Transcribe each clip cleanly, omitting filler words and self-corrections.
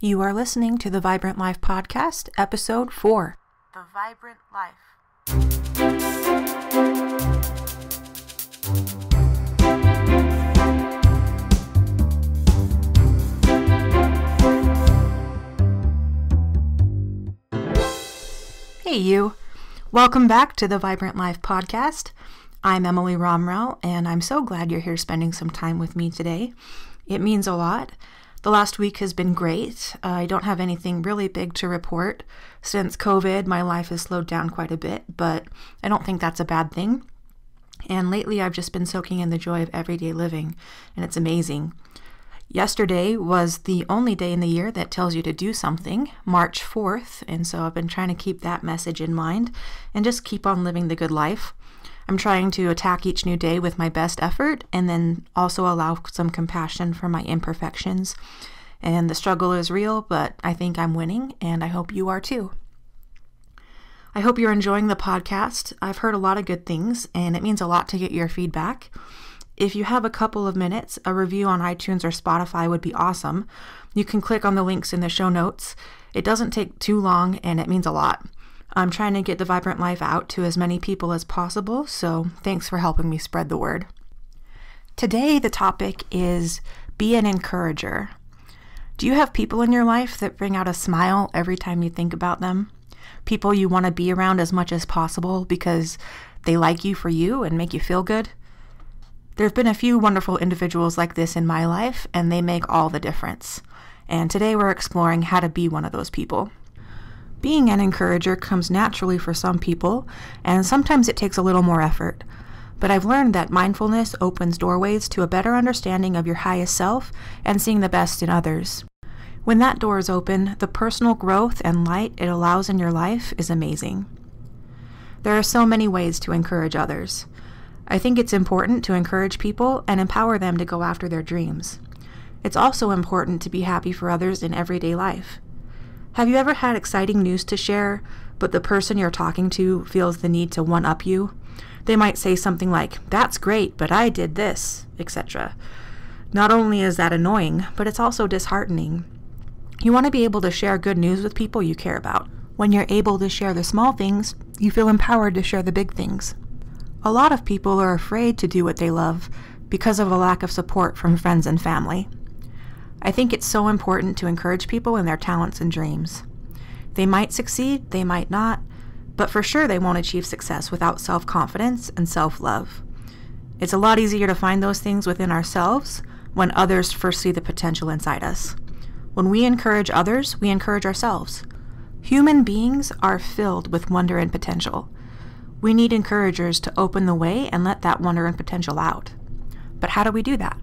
You are listening to the Vibrant Life Podcast, Episode 4. The Vibrant Life. Hey you! Welcome back to the Vibrant Life Podcast. I'm Emily Romrell, and I'm so glad you're here spending some time with me today. It means a lot. The last week has been great. I don't have anything really big to report. Since COVID, my life has slowed down quite a bit, but I don't think that's a bad thing. And lately, I've just been soaking in the joy of everyday living, and it's amazing. Yesterday was the only day in the year that tells you to do something, March 4th, and so I've been trying to keep that message in mind and just keep on living the good life. I'm trying to attack each new day with my best effort and then also allow some compassion for my imperfections. And the struggle is real, but I think I'm winning, and I hope you are too. I hope you're enjoying the podcast. I've heard a lot of good things, and it means a lot to get your feedback. If you have a couple of minutes, a review on iTunes or Spotify would be awesome. You can click on the links in the show notes. It doesn't take too long, and it means a lot. I'm trying to get the Vibrant Life out to as many people as possible, so thanks for helping me spread the word. Today, the topic is be an encourager. Do you have people in your life that bring out a smile every time you think about them? People you want to be around as much as possible because they like you for you and make you feel good? There have been a few wonderful individuals like this in my life, and they make all the difference. And today we're exploring how to be one of those people. Being an encourager comes naturally for some people, and sometimes it takes a little more effort. But I've learned that mindfulness opens doorways to a better understanding of your highest self and seeing the best in others. When that door is open, the personal growth and light it allows in your life is amazing. There are so many ways to encourage others. I think it's important to encourage people and empower them to go after their dreams. It's also important to be happy for others in everyday life. Have you ever had exciting news to share, but the person you're talking to feels the need to one-up you? They might say something like, "That's great, but I did this," etc. Not only is that annoying, but it's also disheartening. You want to be able to share good news with people you care about. When you're able to share the small things, you feel empowered to share the big things. A lot of people are afraid to do what they love because of a lack of support from friends and family. I think it's so important to encourage people in their talents and dreams. They might succeed, they might not, but for sure they won't achieve success without self-confidence and self-love. It's a lot easier to find those things within ourselves when others first see the potential inside us. When we encourage others, we encourage ourselves. Human beings are filled with wonder and potential. We need encouragers to open the way and let that wonder and potential out. But how do we do that?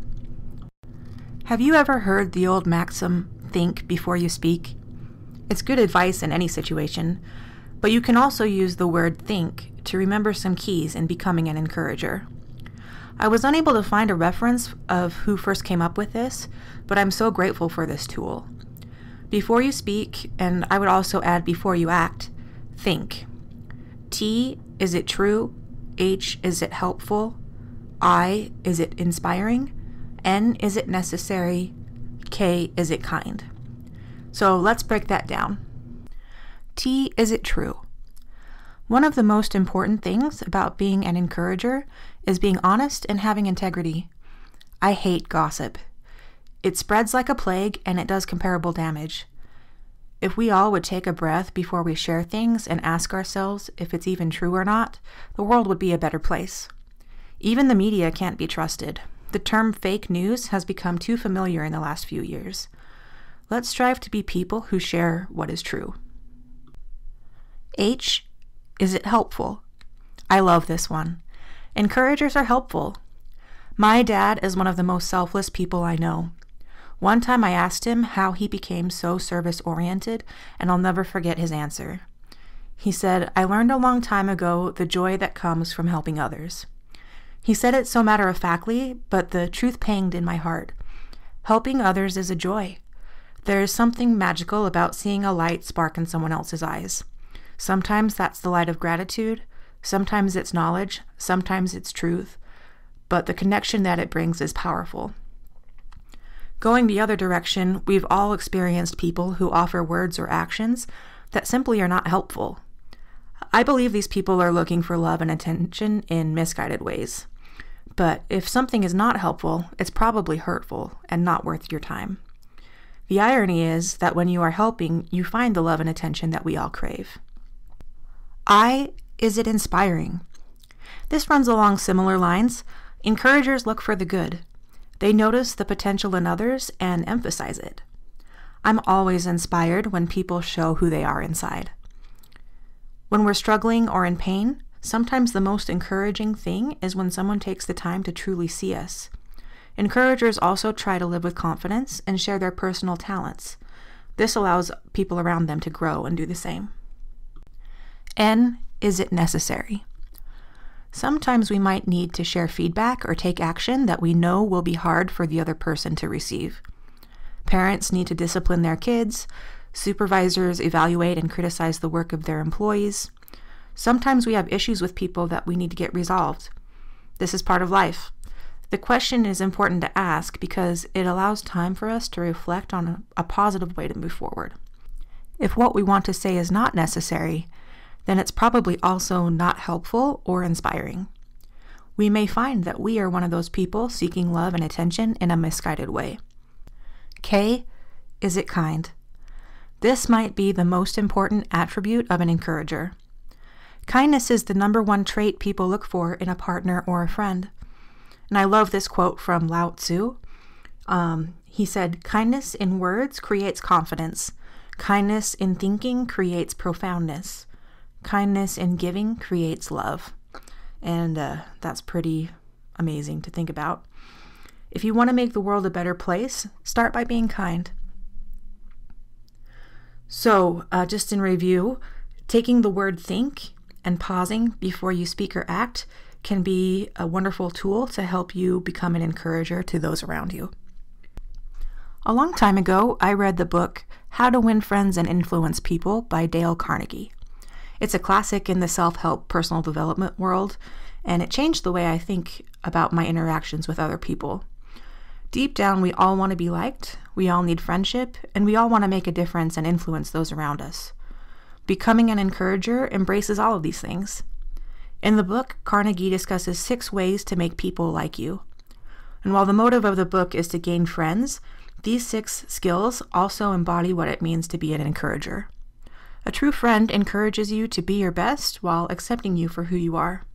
Have you ever heard the old maxim, think before you speak? It's good advice in any situation, but you can also use the word think to remember some keys in becoming an encourager. I was unable to find a reference of who first came up with this, but I'm so grateful for this tool. Before you speak, and I would also add before you act, think. T, is it true? H, is it helpful? I, is it inspiring? N, is it necessary? K, is it kind? So let's break that down. T, is it true? One of the most important things about being an encourager is being honest and having integrity. I hate gossip. It spreads like a plague and it does comparable damage. If we all would take a breath before we share things and ask ourselves if it's even true or not, the world would be a better place. Even the media can't be trusted. The term fake news has become too familiar in the last few years. Let's strive to be people who share what is true. H, is it helpful? I love this one. Encouragers are helpful. My dad is one of the most selfless people I know. One time I asked him how he became so service-oriented, and I'll never forget his answer. He said, "I learned a long time ago the joy that comes from helping others." He said it so matter-of-factly, but the truth panged in my heart. Helping others is a joy. There is something magical about seeing a light spark in someone else's eyes. Sometimes that's the light of gratitude, sometimes it's knowledge, sometimes it's truth, but the connection that it brings is powerful. Going the other direction, we've all experienced people who offer words or actions that simply are not helpful. I believe these people are looking for love and attention in misguided ways. But if something is not helpful, it's probably hurtful and not worth your time. The irony is that when you are helping, you find the love and attention that we all crave. Is it inspiring? This runs along similar lines. Encouragers look for the good. They notice the potential in others and emphasize it. I'm always inspired when people show who they are inside. When we're struggling or in pain, sometimes the most encouraging thing is when someone takes the time to truly see us. Encouragers also try to live with confidence and share their personal talents. This allows people around them to grow and do the same. N, is it necessary? Sometimes we might need to share feedback or take action that we know will be hard for the other person to receive. Parents need to discipline their kids. Supervisors evaluate and criticize the work of their employees. Sometimes we have issues with people that we need to get resolved. This is part of life. The question is important to ask because it allows time for us to reflect on a positive way to move forward. If what we want to say is not necessary, then it's probably also not helpful or inspiring. We may find that we are one of those people seeking love and attention in a misguided way. K, is it kind? This might be the most important attribute of an encourager. Kindness is the number one trait people look for in a partner or a friend. And I love this quote from Lao Tzu. He said, "Kindness in words creates confidence. Kindness in thinking creates profoundness. Kindness in giving creates love." And that's pretty amazing to think about. If you want to make the world a better place, start by being kind. So, just in review, taking the word think and pausing before you speak or act can be a wonderful tool to help you become an encourager to those around you. A long time ago, I read the book How to Win Friends and Influence People by Dale Carnegie. It's a classic in the self-help personal development world, and it changed the way I think about my interactions with other people. Deep down, we all want to be liked, we all need friendship, and we all want to make a difference and influence those around us. Becoming an encourager embraces all of these things. In the book, Carnegie discusses 6 ways to make people like you. And while the motive of the book is to gain friends, these 6 skills also embody what it means to be an encourager. A true friend encourages you to be your best while accepting you for who you are.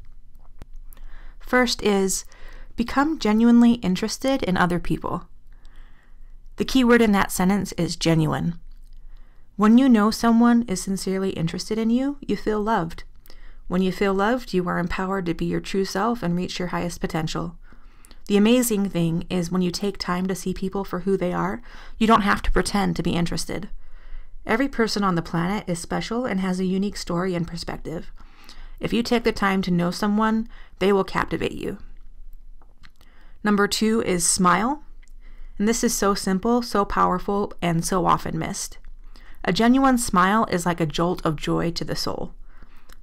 First is, become genuinely interested in other people. The key word in that sentence is genuine. When you know someone is sincerely interested in you, you feel loved. When you feel loved, you are empowered to be your true self and reach your highest potential. The amazing thing is when you take time to see people for who they are, you don't have to pretend to be interested. Every person on the planet is special and has a unique story and perspective. If you take the time to know someone, they will captivate you. Number 2 is smile. And this is so simple, so powerful, and so often missed. A genuine smile is like a jolt of joy to the soul.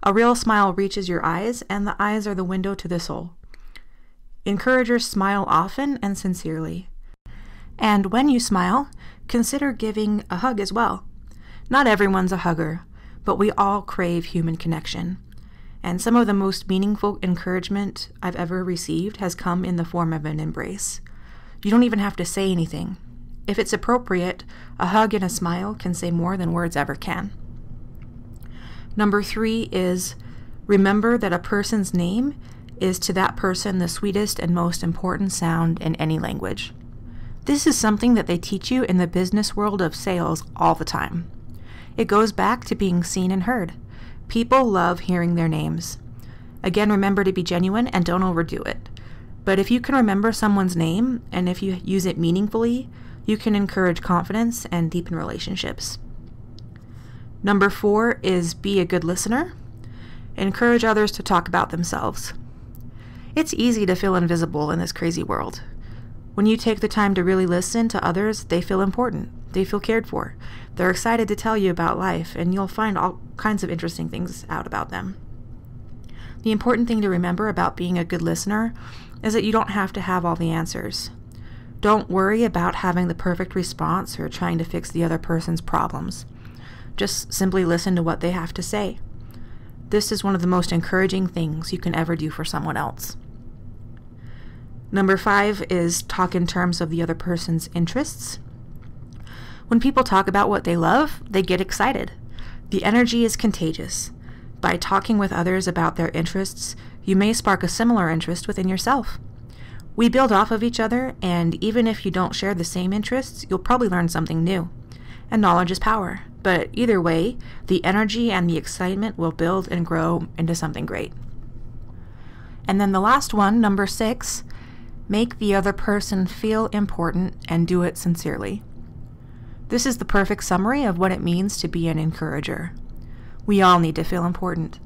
A real smile reaches your eyes, and the eyes are the window to the soul. Encouragers smile often and sincerely. And when you smile, consider giving a hug as well. Not everyone's a hugger, but we all crave human connection. And some of the most meaningful encouragement I've ever received has come in the form of an embrace. You don't even have to say anything. If it's appropriate, a hug and a smile can say more than words ever can. Number 3 is, remember that a person's name is to that person the sweetest and most important sound in any language. This is something that they teach you in the business world of sales all the time. It goes back to being seen and heard. People love hearing their names. Again, remember to be genuine and don't overdo it. But if you can remember someone's name, and if you use it meaningfully, you can encourage confidence and deepen relationships. Number 4 is be a good listener. Encourage others to talk about themselves. It's easy to feel invisible in this crazy world. When you take the time to really listen to others, they feel important. They feel cared for. They're excited to tell you about life, and you'll find all kinds of interesting things out about them. The important thing to remember about being a good listener is that you don't have to have all the answers. Don't worry about having the perfect response or trying to fix the other person's problems. Just simply listen to what they have to say. This is one of the most encouraging things you can ever do for someone else. Number 5 is talk in terms of the other person's interests. When people talk about what they love, they get excited. The energy is contagious. By talking with others about their interests, you may spark a similar interest within yourself. We build off of each other, and even if you don't share the same interests, you'll probably learn something new. And knowledge is power. But either way, the energy and the excitement will build and grow into something great. And then the last one, number 6, make the other person feel important and do it sincerely. This is the perfect summary of what it means to be an encourager. We all need to feel important.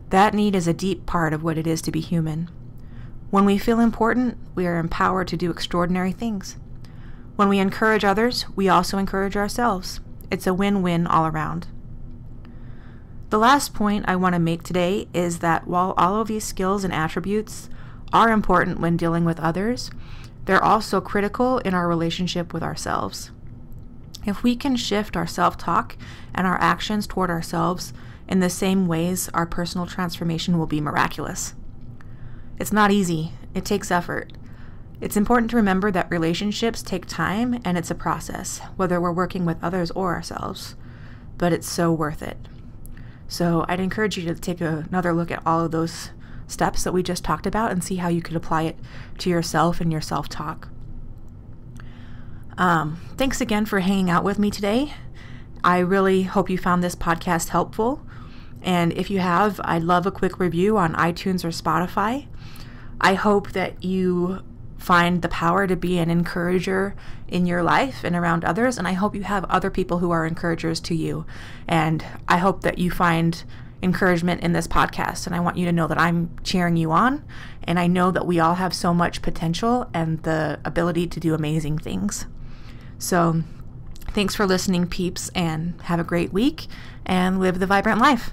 That need is a deep part of what it is to be human. When we feel important, we are empowered to do extraordinary things. When we encourage others, we also encourage ourselves. It's a win-win all around. The last point I want to make today is that while all of these skills and attributes are important when dealing with others, they're also critical in our relationship with ourselves. If we can shift our self-talk and our actions toward ourselves in the same ways, our personal transformation will be miraculous. It's not easy. It takes effort. It's important to remember that relationships take time and it's a process, whether we're working with others or ourselves, but it's so worth it. So I'd encourage you to take another look at all of those steps that we just talked about and see how you could apply it to yourself and your self-talk. Thanks again for hanging out with me today. I really hope you found this podcast helpful. And if you have, I'd love a quick review on iTunes or Spotify. I hope that you find the power to be an encourager in your life and around others. And I hope you have other people who are encouragers to you. And I hope that you find encouragement in this podcast. And I want you to know that I'm cheering you on. And I know that we all have so much potential and the ability to do amazing things. So thanks for listening, peeps, and have a great week and live the vibrant life.